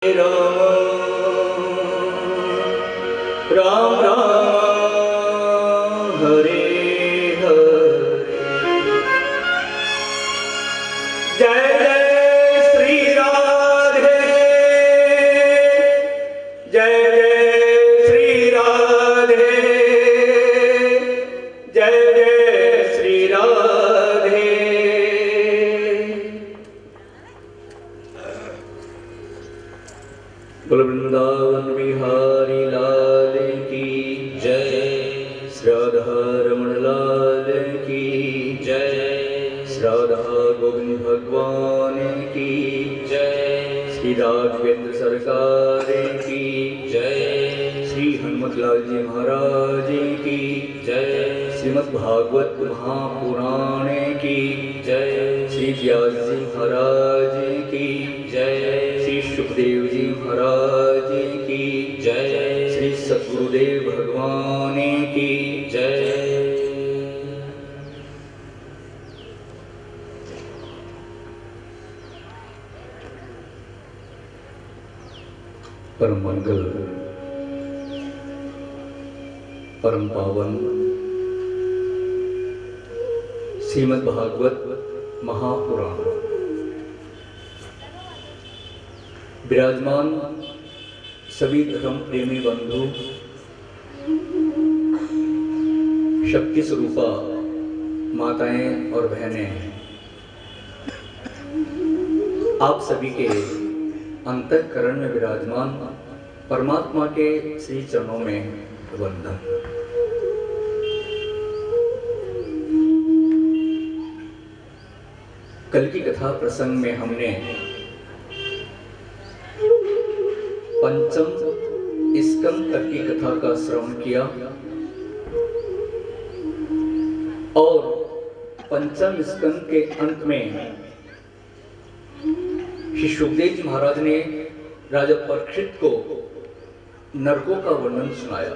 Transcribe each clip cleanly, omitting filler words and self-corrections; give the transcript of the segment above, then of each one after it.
राम राम राम हरे हरे। जय जय श्री राधे, जय जय श्री राधे, जय जय श्री राधे। बोल वृंदावन बिहारी लाल की जय, श्राद्धा रमण लाल की जय, श्राद्धा गोविंद भगवान की जय, श्री राघवेंद्र सरकार की जय, श्री हनुमत लाल जी महाराज की जय, श्रीमद् भागवत महापुराण की जय, श्री व्यास जी महाराज की जय, श्री सुखदेव जी महाराज की जय, श्री सद्गुरुदेव भगवान की जय। परम मंगल, परम पावन श्रीमद् भागवत महापुराण विराजमान सभी धर्म प्रेमी बंधु, शक्ति स्वरूपा माताएं और बहनें, आप सभी के अंतःकरण में विराजमान परमात्मा के श्री चरणों में वंदन। कल की कथा प्रसंग में हमने पंचम स्कंद तक की कथा का श्रवण किया और पंचम स्कंद के अंत में श्री सुखदेव जी महाराज ने राजा परीक्षित को नरकों का वर्णन सुनाया।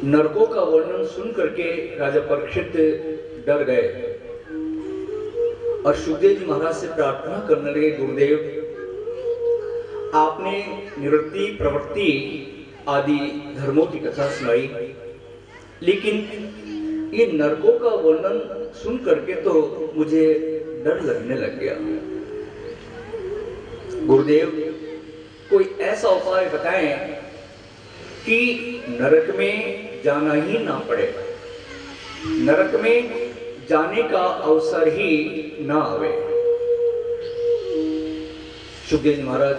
नरकों का वर्णन सुन करके राजा परीक्षित डर गए और सुखदेव जी महाराज से प्रार्थना करने लगे, गुरुदेव आपने निवृत्ति प्रवृत्ति आदि धर्मों की कथा सुनाई, लेकिन ये नरकों का वर्णन सुन करके तो मुझे डर लगने लग गया। गुरुदेव कोई ऐसा उपाय बताएं कि नरक में जाना ही ना पड़े, नरक में जाने का अवसर ही ना आवे। सुखदेव जी महाराज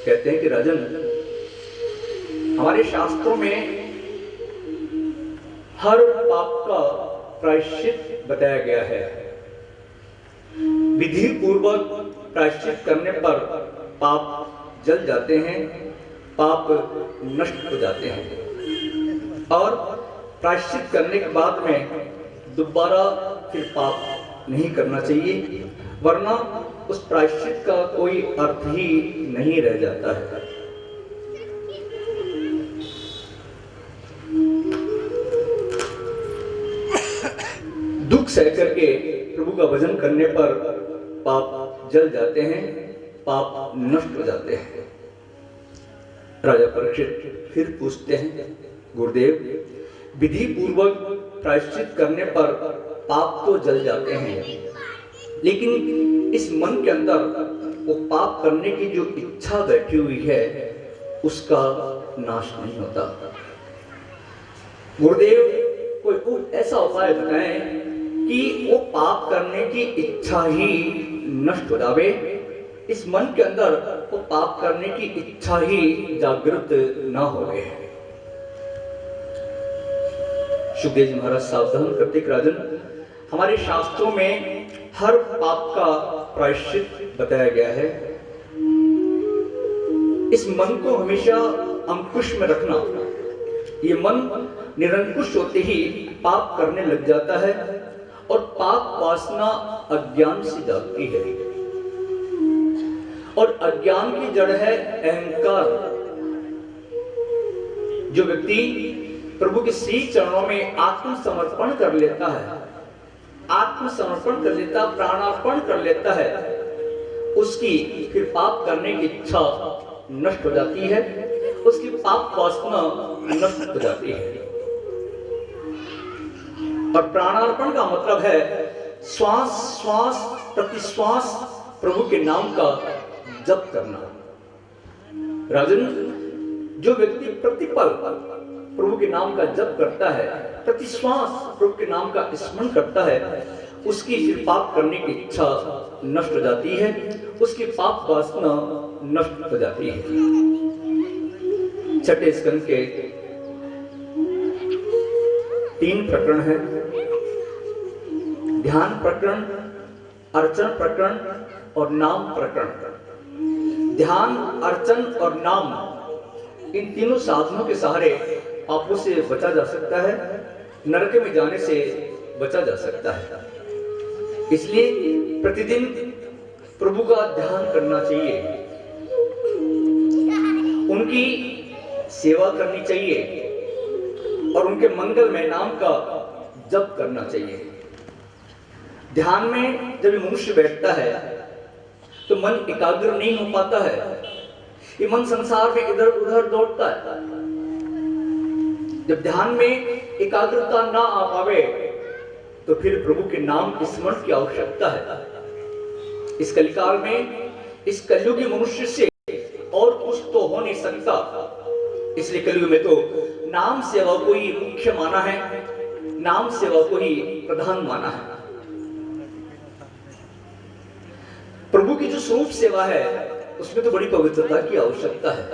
कहते हैं कि राजन, हमारे शास्त्रों में हर पाप का प्रायश्चित बताया गया है। विधि पूर्वक प्रायश्चित करने पर पाप जल जाते हैं, पाप नष्ट हो जाते हैं और प्रायश्चित करने के बाद में दोबारा फिर पाप नहीं करना चाहिए, वरना उस प्रायश्चित का कोई अर्थ ही नहीं रह जाता है। दुख सह करके प्रभु का भजन करने पर पाप जल जाते हैं, पाप नष्ट हो जाते हैं। राजा परीक्षित फिर पूछते हैं, गुरुदेव विधि पूर्वक प्रायश्चित करने पर पाप तो जल जाते हैं, लेकिन इस मन के अंदर वो पाप करने की जो इच्छा बैठी हुई है उसका नाश नहीं होता। गुरुदेव कोई ऐसा उपाय बताएं कि वो पाप करने की इच्छा ही नष्ट हो जावे, इस मन के अंदर वो पाप करने की इच्छा ही जागृत ना होवे। सुखदेव जी महाराज सावधान करते कि राजन, हमारे शास्त्रों में हर पाप का प्रायश्चित बताया गया है। इस मन को हमेशा अंकुश में रखना। ये मन निरंकुश होते ही पाप करने लग जाता है और पाप वासना अज्ञान से जागती है और अज्ञान की जड़ है अहंकार। जो व्यक्ति प्रभु के श्री चरणों में आत्मसमर्पण कर लेता है, आत्मसमर्पण कर लेता, प्राणार्पण कर लेता है, उसकी फिर पाप करने की इच्छा नष्ट हो जाती है, उसकी पाप वासना नष्ट हो जाती है। और प्राणार्पण का मतलब है श्वास श्वास प्रति श्वास प्रभु के नाम का जप करना। राजन, जो व्यक्ति प्रतिपल प्रभु के नाम का जप करता है, प्रति श्वास प्रभु के नाम का स्मरण करता है, उसकी फिर पाप करने की इच्छा नष्ट हो जाती है, उसकी पाप वासना नष्ट हो जाती है। छठे स्कंद के 3 प्रकरण हैं, ध्यान प्रकरण, अर्चन प्रकरण और नाम प्रकरण। ध्यान, अर्चन और नाम, इन तीनों साधनों के सहारे पापों से बचा जा सकता है, नरक में जाने से बचा जा सकता है। इसलिए प्रतिदिन प्रभु का ध्यान करना चाहिए, उनकी सेवा करनी चाहिए और उनके मंगलमय नाम का जप करना चाहिए। ध्यान में जब मनुष्य बैठता है तो मन एकाग्र नहीं हो पाता है, ये मन संसार में इधर उधर दौड़ता है। जब ध्यान में एकाग्रता ना आ पावे तो फिर प्रभु के नाम स्मरण की आवश्यकता है। इस कलिकाल में, इस कलयुगी मनुष्य से और कुछ तो हो नहीं सकता, इसलिए कलयुग में तो नाम सेवा को ही मुख्य माना है, नाम सेवा को ही प्रधान माना है। प्रभु की जो स्वरूप सेवा है उसमें तो बड़ी पवित्रता की आवश्यकता है।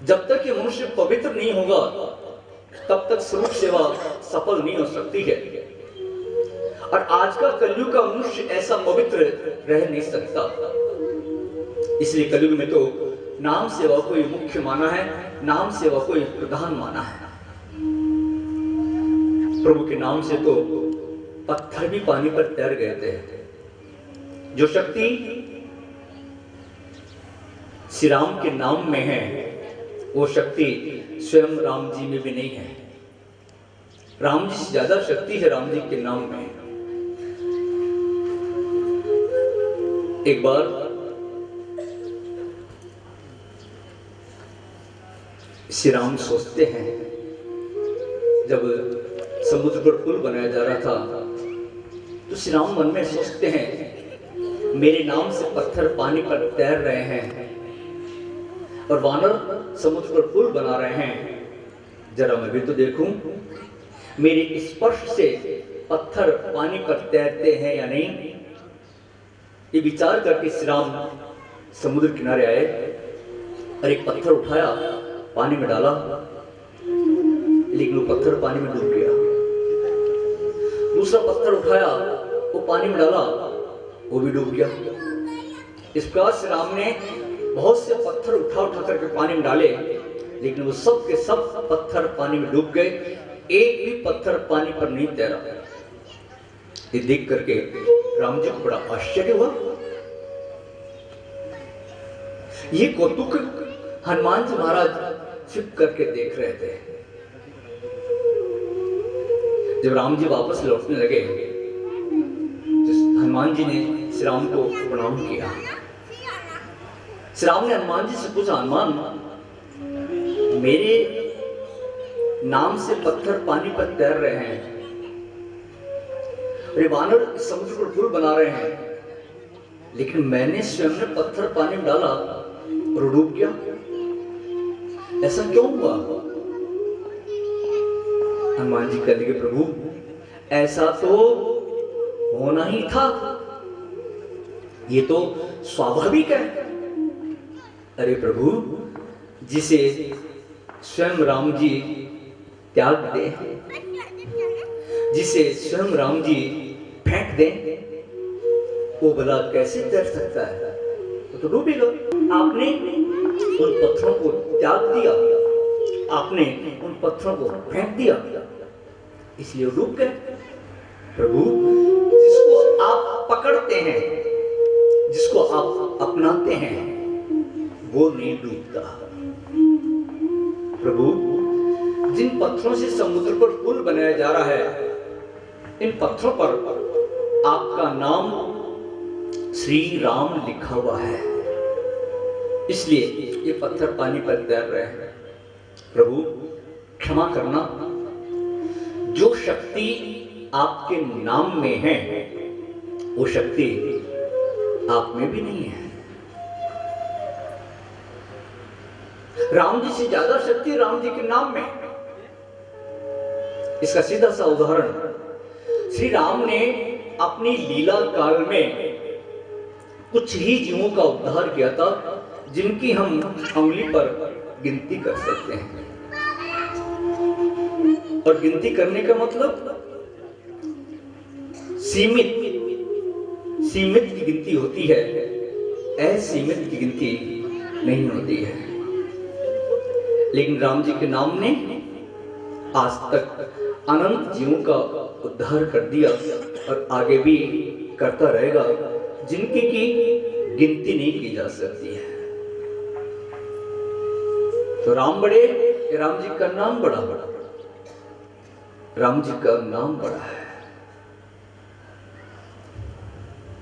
जब तक ये मनुष्य पवित्र नहीं होगा तब तक स्वरूप सेवा सफल नहीं हो सकती है। और आज का कलयुग का मनुष्य ऐसा पवित्र रह नहीं सकता, इसलिए कलयुग में तो नाम सेवा को ही मुख्य माना है, नाम सेवा को ही प्रधान माना है। प्रभु के नाम से तो पत्थर भी पानी पर तैर गए थे। जो शक्ति श्री राम के नाम में है वो शक्ति स्वयं राम जी में भी नहीं है। राम जी से ज्यादा शक्ति है राम जी के नाम में। एक बार श्री राम सोचते हैं, जब समुद्र पर पुल बनाया जा रहा था तो श्री राम मन में सोचते हैं, मेरे नाम से पत्थर पानी पर तैर रहे हैं और वानर समुद्र पर पुल बना रहे हैं, जरा मैं भी तो देखूं मेरे स्पर्श से पत्थर पानी पर तैरते हैं या नहीं। ये विचार करके श्री राम समुद्र किनारे आए और एक पत्थर उठाया, पानी में डाला, लेकिन वो पत्थर पानी में डूब गया। दूसरा पत्थर उठाया, वो पानी में डाला, वो भी डूब गया। इस प्रकार श्री राम ने बहुत से पत्थर उठा करके पानी में डाले, लेकिन वो सब के सब पत्थर पानी में डूब गए, एक भी पत्थर पानी पर नहीं तैरा। ये देख करके राम जी को बड़ा आश्चर्य हुआ। ये कौतुक हनुमान जी महाराज छिप करके देख रहे थे। जब राम जी वापस लौटने लगे, हनुमान जी ने श्री राम को प्रणाम किया। श्री राम ने हनुमान जी से पूछा, हनुमान, मेरे नाम से पत्थर पानी पर तैर रहे हैं, अरे वानर समुद्र पर पुल बना रहे हैं, लेकिन मैंने स्वयं ने पत्थर पानी में डाला और डूब गया, ऐसा क्यों हुआ? हनुमान जी कहते कि प्रभु, ऐसा तो होना ही था, ये तो स्वाभाविक है। अरे प्रभु, जिसे स्वयं राम जी त्याग दे, जिसे स्वयं राम जी फेंक दे, वो भला कैसे तैर सकता है? वो तो डूबेगा। आपने उन पत्थरों को त्याग दिया, आपने उन पत्थरों को फेंक दिया, इसलिए वो डूब गए। प्रभु, जिसको आप पकड़ते हैं, जिसको आप अपनाते हैं, वो नहीं डूबता। प्रभु, जिन पत्थरों से समुद्र पर पुल बनाया जा रहा है, इन पत्थरों पर आपका नाम श्री राम लिखा हुआ है, इसलिए ये पत्थर पानी पर तैर रहे हैं। प्रभु क्षमा करना, जो शक्ति आपके नाम में है वो शक्ति आप में भी नहीं है। राम जी से ज्यादा शक्ति राम जी के नाम में। इसका सीधा सा उदाहरण, श्री राम ने अपनी लीला काल में कुछ ही जीवों का उद्धार किया था जिनकी हम उंगली पर गिनती कर सकते हैं। और गिनती करने का मतलब सीमित की गिनती होती है, असीमित की गिनती नहीं होती है। लेकिन राम जी के नाम ने आज तक अनंत जीवों का उद्धार कर दिया और आगे भी करता रहेगा, जिनकी की गिनती नहीं की जा सकती है। तो राम बड़े, राम जी का नाम बड़ा, राम जी का नाम बड़ा है।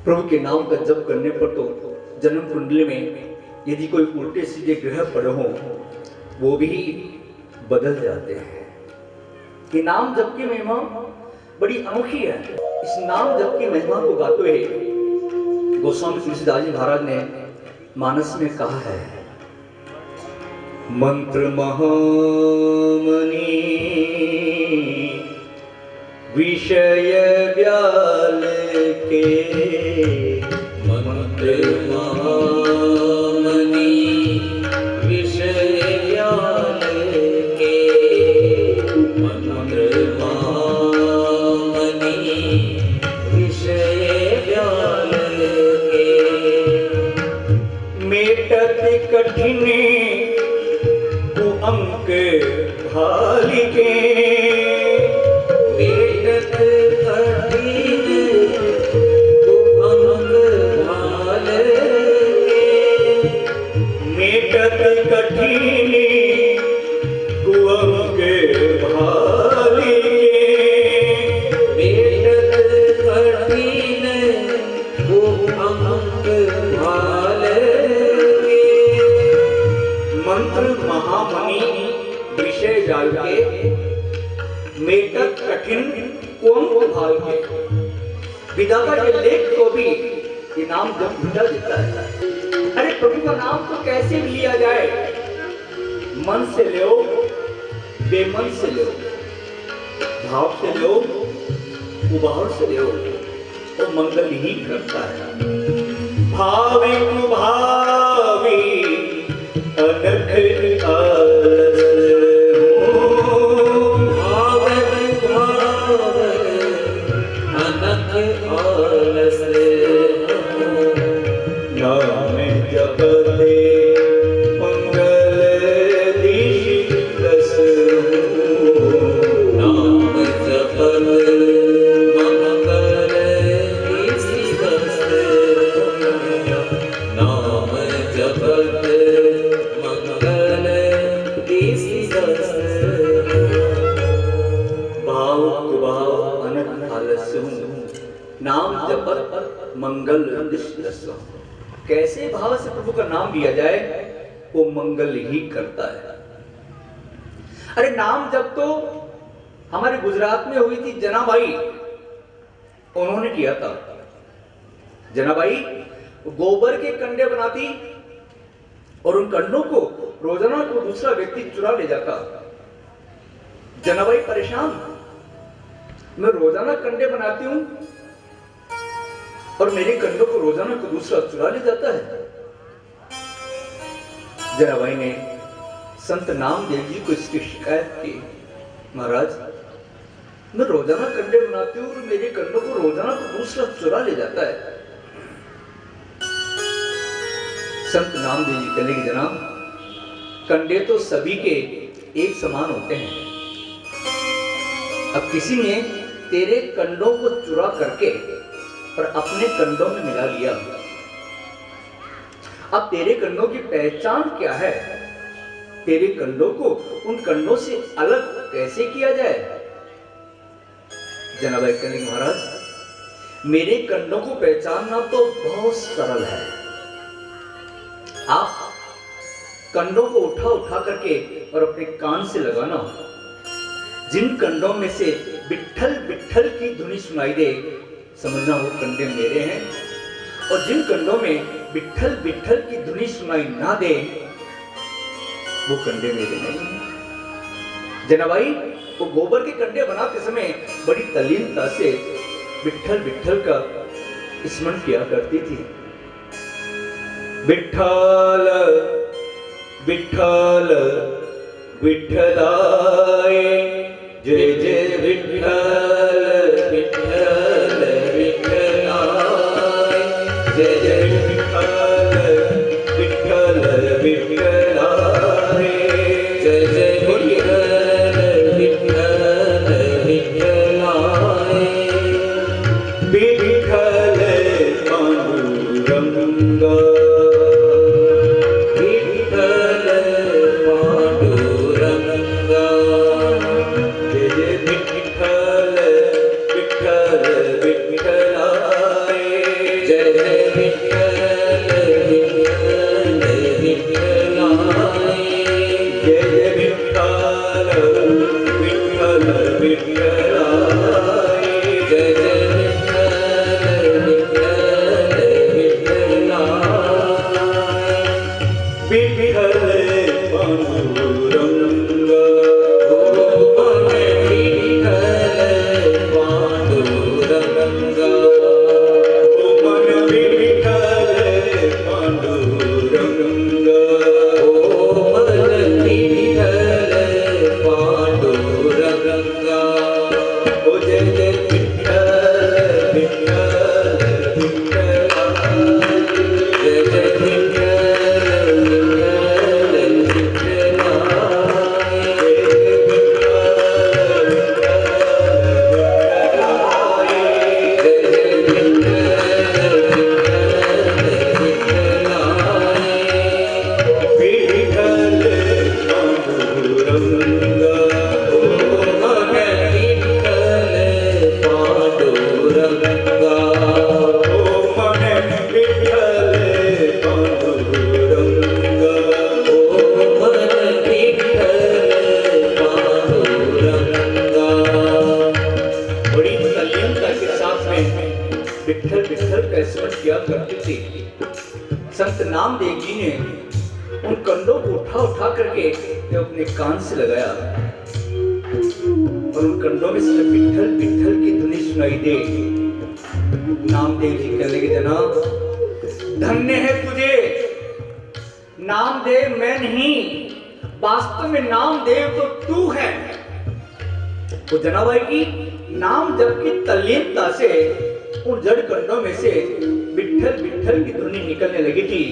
प्रभु के नाम का जप करने पर तो जन्म कुंडली में यदि कोई उल्टे सीधे ग्रह पड़े हो वो भी बदल जाते हैं। ये नाम जप की महिमा बड़ी अनोखी है। इस नाम जप की महिमा को गाते हुए गोस्वामी तुलसीदास जी महाराज ने मानस में कहा है, मंत्र महामणि विषय व्याल के, मंत्र महामणि विषय व्याल के, मंत्र महामणि विषय व्याल के, मेटत कठिन अंक भाल के, मेटत कठिन अंक भाल के, मेटत कठिन अंक भाल के, मेटत कठिन अंक भाल के, मंत्र महामणि विषय जाल के, मेटक कठिन कोम भाल के। विधाता के लेख को भी ये नाम जब मिटा देता है। अरे प्रभु का नाम तो कैसे भी लिया जाए, मन से लो, बेमन से लो, भाव से लो, उभाव से लो, तो मंगल ही करता है। भावी भावी अनख आलस हो, भाव भाव अनख आलस हो, नाम जपते मंगल दिशस हो, नाम जपते मंगल दिशस हो, नाम जपते मंगल दिशस हो, भाव कुभाव अनख आलस हो, नाम जपत मंगल दिशस हो। कैसे भाव से प्रभु का नाम लिया जाए वो मंगल ही करता है। अरे नाम जब तो हमारे गुजरात में हुई थी जनाबाई, उन्होंने किया था। जनाबाई गोबर के कंडे बनाती और उन कंडों को रोजाना को दूसरा व्यक्ति चुरा ले जाता। जनाबाई परेशान, मैं रोजाना कंडे बनाती हूं और मेरे कंडों को रोजाना को दूसरा चुरा ले जाता है। जनाबाई ने संत नामदेव जी को इसकी शिकायत की, महाराज मैं रोजाना कंडे बनाती हूँ और मेरे कंडों को रोजाना को दूसरा चुरा ले जाता है। संत नामदेव जी कहने की जनाब, कंडे तो सभी के एक समान होते हैं। अब किसी ने तेरे कंडों को चुरा करके और अपने कंडों में मिला लिया, अब तेरे कंडों की पहचान क्या है? तेरे कंडों को उन कंडों से अलग कैसे किया जाए? जनाबाई कहने महाराज मेरे कंडों को पहचानना तो बहुत सरल है। आप कंडों को उठा उठा करके और अपने कान से लगाना, जिन कंडों में से विट्ठल विट्ठल की ध्वनि सुनाई दे, समझना वो कंडे मेरे हैं। और जिन कंडों में विट्ठल विट्ठल की ध्वनि सुनाई ना दे, वो कंडे मेरे नहीं हैं। जनाबाई वो गोबर के कंडे बनाते समय बड़ी तल्लीनता से विट्ठल विट्ठल का स्मरण किया करती थी। विट्ठल विट्ठल विट्ठलाय, जय जय विट्ठल विट्ठल विट्ठलाय, जय जय विट्ठल विट्ठल विट्ठलाय, जय जय विट्ठल विट्ठल विट्ठलाय। विट्ठल पांडुरंगा, विट्ठल पांडुरंगा, जय जय विट्ठल विट्ठल विट्ठलाय, जय जय विट्ठल विट्ठल विट्ठलाय, जय जय विट्ठल विट्ठल विट्ठलाय, जय जय विट्ठल पांडुरंगा, ओ मन विट्ठल पांडुरंगा, ओ मन विट्ठल पांडुरंगा, ओ मन विट्ठल पांडुरंगा, ओ जय जय विट्ठल विट्ठल विट्ठलाय, जय जय विट्ठल विट्ठल का स्मरण किया करती थी। संत नामदेव जी ने उन कंडों को उठा उठा करके अपने कान से लगाया और उन कंडों में से विट्ठल विट्ठल की ध्वनि सुनाई दे। नामदेव जी कहने लगे, जनाब धन्य है तुझे, नामदेव मैं नहीं, वास्तव में नामदेव तो तू है। तो जनाबाई की नाम जप की तल्लीनता से उन जड़ कंडों में से विट्ठल विट्ठल की ध्वनि निकलने लगी थी।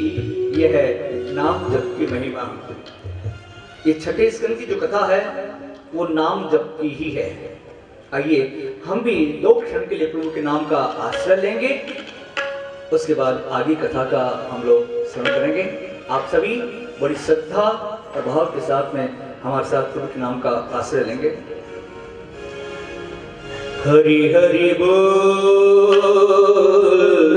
यह है नाम जप की महिमा। ये छठे स्कंद की जो कथा है वो नाम जप की ही है। आइए हम भी 2 क्षण के लिए प्रभु के नाम का आश्रय लेंगे, उसके बाद आगे कथा का हम लोग श्रवण करेंगे। आप सभी बड़ी श्रद्धा और भाव के साथ में हमारे साथ प्रभु के नाम का आश्रय लेंगे। हरि हरि बोल,